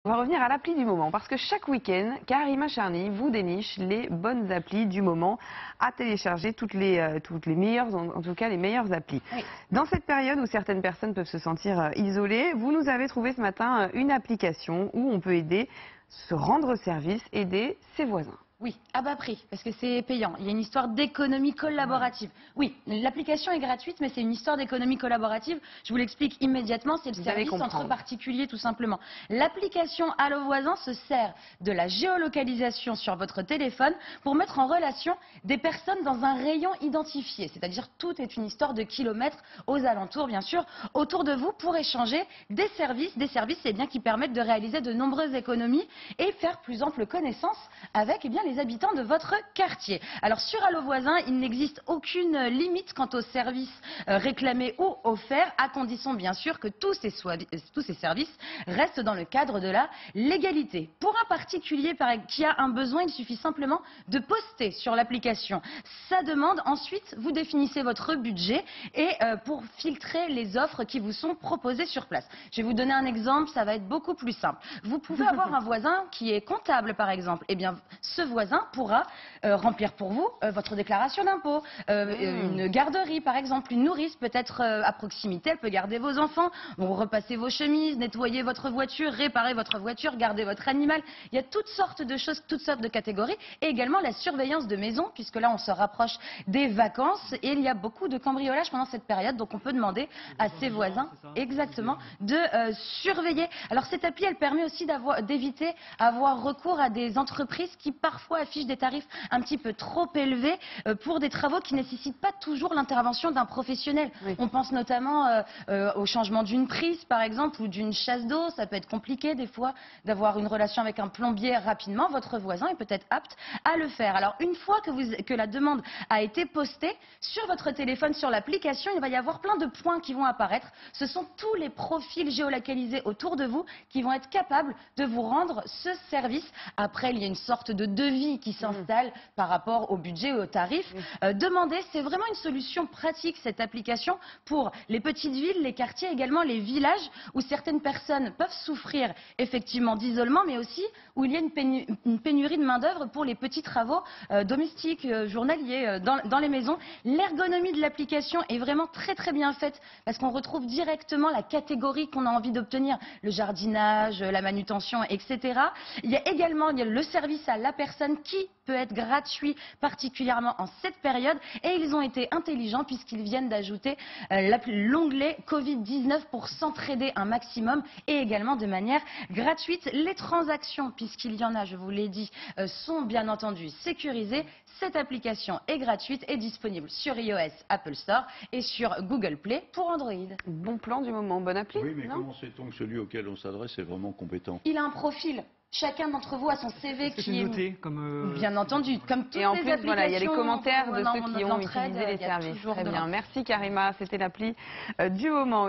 On va revenir à l'appli du moment parce que chaque week-end, Karima Charny vous déniche les bonnes applis du moment à télécharger, toutes les meilleures, en tout cas les meilleures applis. Oui. Dans cette période où certaines personnes peuvent se sentir isolées, vous nous avez trouvé ce matin une application où on peut se rendre service, aider ses voisins. Oui, à bas prix, parce que c'est payant. Il y a une histoire d'économie collaborative. Oui, l'application est gratuite, mais c'est une histoire d'économie collaborative. Je vous l'explique immédiatement, c'est le service entre particuliers tout simplement. L'application Allo Voisin se sert de la géolocalisation sur votre téléphone pour mettre en relation des personnes dans un rayon identifié. C'est-à-dire tout est une histoire de kilomètres aux alentours, bien sûr, autour de vous pour échanger des services qui permettent de réaliser de nombreuses économies et faire plus ample connaissance avec les habitants de votre quartier. Alors sur Allo Voisin, il n'existe aucune limite quant aux services réclamés ou offerts, à condition bien sûr que tous ces services restent dans le cadre de la légalité. Pour un particulier qui a un besoin, il suffit simplement de poster sur l'application sa demande. Ensuite, vous définissez votre budget et pour filtrer les offres qui vous sont proposées sur place. Je vais vous donner un exemple, ça va être beaucoup plus simple. Vous pouvez avoir un voisin qui est comptable par exemple. Eh bien, ce voisin pourra remplir pour vous votre déclaration d'impôt, une garderie par exemple, une nourrice peut-être à proximité, elle peut garder vos enfants, vous repassez vos chemises, nettoyer votre voiture, réparer votre voiture, garder votre animal. Il y a toutes sortes de choses, toutes sortes de catégories et également la surveillance de maison puisque là on se rapproche des vacances et il y a beaucoup de cambriolage pendant cette période, donc on peut demander à ses voisins exactement de surveiller. Alors cette appli elle permet aussi d'éviter avoir recours à des entreprises qui parfois affichent des tarifs un petit peu trop élevés pour des travaux qui ne nécessitent pas toujours l'intervention d'un professionnel. Oui. On pense notamment au changement d'une prise par exemple ou d'une chasse d'eau. Ça peut être compliqué des fois d'avoir une relation avec un plombier rapidement. Votre voisin est peut-être apte à le faire. Alors une fois que la demande a été postée sur votre téléphone, sur l'application, il va y avoir plein de points qui vont apparaître. Ce sont tous les profils géolocalisés autour de vous qui vont être capables de vous rendre ce service. Après, il y a une sorte de devis qui s'installe par rapport au budget et au tarif. Demandez, c'est vraiment une solution pratique cette application pour les petites villes, les quartiers, également les villages où certaines personnes peuvent souffrir effectivement d'isolement, mais aussi où il y a une pénurie de main d'œuvre pour les petits travaux domestiques, journaliers, dans les maisons. L'ergonomie de l'application est vraiment très bien faite parce qu'on retrouve directement la catégorie qu'on a envie d'obtenir, le jardinage, la manutention, etc. Il y a également le service à la personne qui peut être gratuit, particulièrement en cette période. Et ils ont été intelligents puisqu'ils viennent d'ajouter l'onglet Covid-19 pour s'entraider un maximum et également de manière gratuite. Les transactions, puisqu'il y en a, je vous l'ai dit, sont bien entendu sécurisées. Cette application est gratuite et disponible sur iOS, Apple Store et sur Google Play pour Android. Bon plan du moment, bonne appli. Oui, mais comment sait-on que celui auquel on s'adresse est vraiment compétent? Il a un profil. Chacun d'entre vous a son CV qui est noté comme bien entendu, comme toutes et en les plus, applications. voilà, il y a les commentaires de ceux qui ont utilisé les services. Très bien, merci Karima, c'était l'appli du moment.